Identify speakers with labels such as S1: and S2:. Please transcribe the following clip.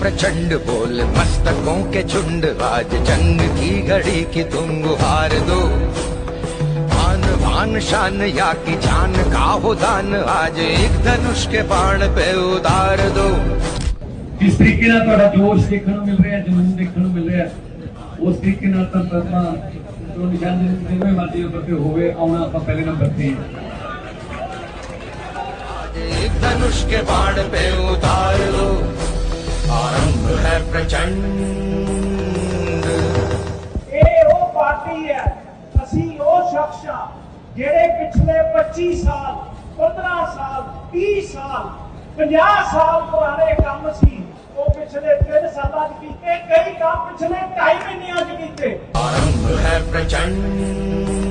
S1: प्रचंड बोल मस्तकों के झुंड, आज जंग की घड़ी की तुम गुहार दो। आन बान शान या की जान का हो दान, आज एक धनुष के बाण पे उतार दो।
S2: जिस तरीके नाल तुहाडा जोश देखने को मिल रहा है, जुनून देखने को मिल रहा है, उस तरीके नाल तां जो निशान जिन्हें मर्जी उपर होवे आउणा आपां पहले नंबर ते।
S1: एक धनुष के बाण पे उतार लो, आरंभ है प्रचंड।
S3: ये वो पार्टी है, असी वो शख्स आ जेड़े पिछले 25 साल 15 साल 30 साल 50 साल पुराने काम सी वो पिछले 3 साल कीते, कई काम पिछले 2.5 महीनों च कीते।
S1: आरंभ है प्रचंड।